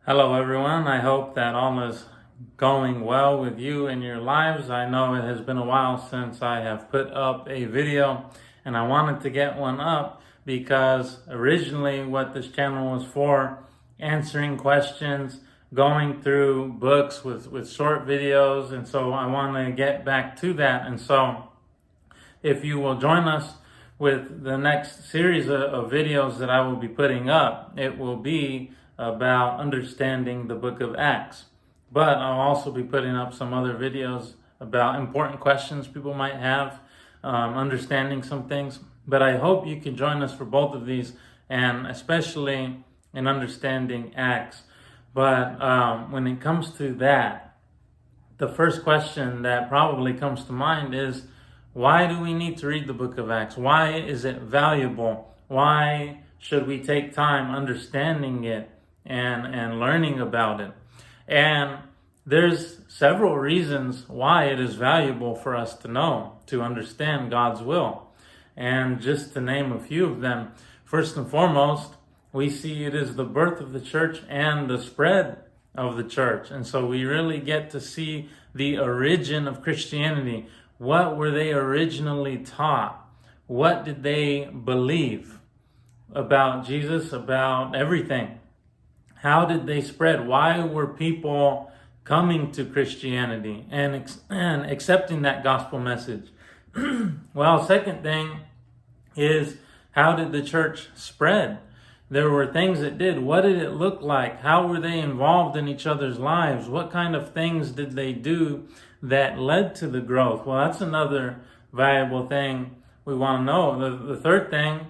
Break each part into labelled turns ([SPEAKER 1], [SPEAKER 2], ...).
[SPEAKER 1] Hello everyone, I hope that all is going well with you in your lives. I know it has been a while since I have put up a video, and I wanted to get one up because originally what this channel was for, answering questions, going through books with short videos, and so I want to get back to that. And so if you will join us with the next series of videos that I will be putting up, it will be about understanding the book of Acts. But I'll also be putting up some other videos about important questions people might have, understanding some things. But I hope you can join us for both of these, and especially in understanding Acts. But when it comes to that, the first question that probably comes to mind is, why do we need to read the book of Acts? Why is it valuable? Why should we take time understanding it and learning about it? And there's several reasons why it is valuable for us to know, to understand God's will. And just to name a few of them, first and foremost, we see it is the birth of the church and the spread of the church. And so we really get to see the origin of Christianity. What were they originally taught? What did they believe about Jesus, about everything? How did they spread? Why were people coming to Christianity and accepting that gospel message? Well, second thing is, how did the church spread? There were things it did. What did it look like? How were they involved in each other's lives? What kind of things did they do that led to the growth? Well, that's another valuable thing we want to know. The third thing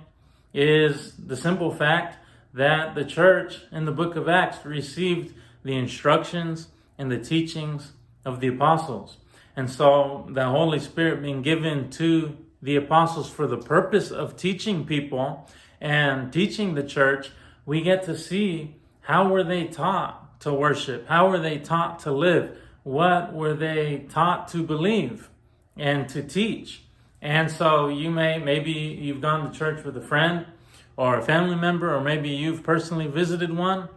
[SPEAKER 1] is the simple fact that the church in the book of Acts received the instructions and the teachings of the apostles. And so the Holy Spirit being given to the apostles for the purpose of teaching people and teaching the church, we get to see how were they taught to worship? How were they taught to live? What were they taught to believe and to teach? And so maybe you've gone to church with a friend or a family member, or maybe you've personally visited one,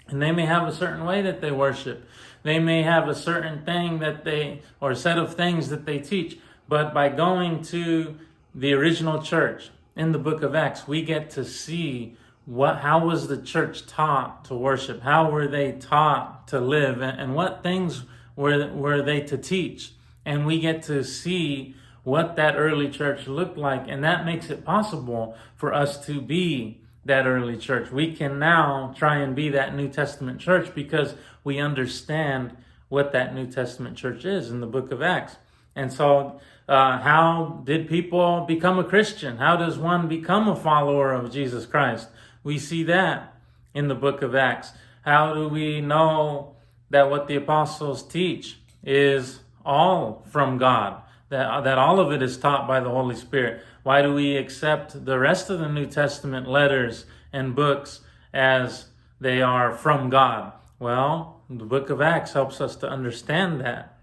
[SPEAKER 1] and they may have a certain way that they worship. They may have a certain thing or a set of things that they teach. But by going to the original church in the book of Acts, we get to see how was the church taught to worship? How were they taught to live? And what things were they to teach? And we get to see what that early church looked like. And that makes it possible for us to be that early church. We can now try and be that New Testament church because we understand what that New Testament church is in the book of Acts. And so how did people become a Christian? How does one become a follower of Jesus Christ? We see that in the book of Acts. How do we know that what the apostles teach is all from God? That all of it is taught by the Holy Spirit? Why do we accept the rest of the New Testament letters and books as they are from God? Well, the book of Acts helps us to understand that.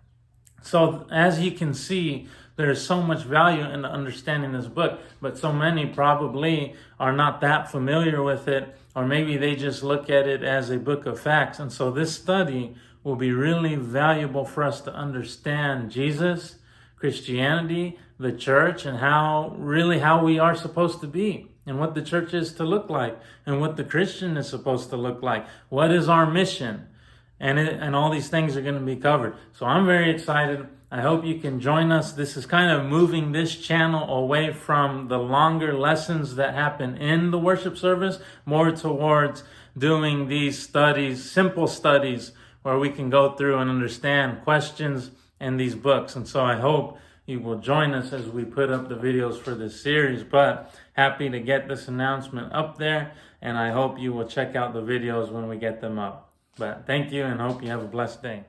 [SPEAKER 1] So as you can see, there's so much value in understanding this book, but so many probably are not that familiar with it, or maybe they just look at it as a book of facts. And so this study will be really valuable for us to understand Jesus, Christianity, the church, and how we are supposed to be, and what the church is to look like, and what the Christian is supposed to look like. What is our mission? And all these things are going to be covered. So I'm very excited. I hope you can join us. This is kind of moving this channel away from the longer lessons that happen in the worship service, more towards doing these studies, simple studies, where we can go through and understand questions in these books. And so I hope you will join us as we put up the videos for this series. But happy to get this announcement up there, and I hope you will check out the videos when we get them up. But thank you, and hope you have a blessed day.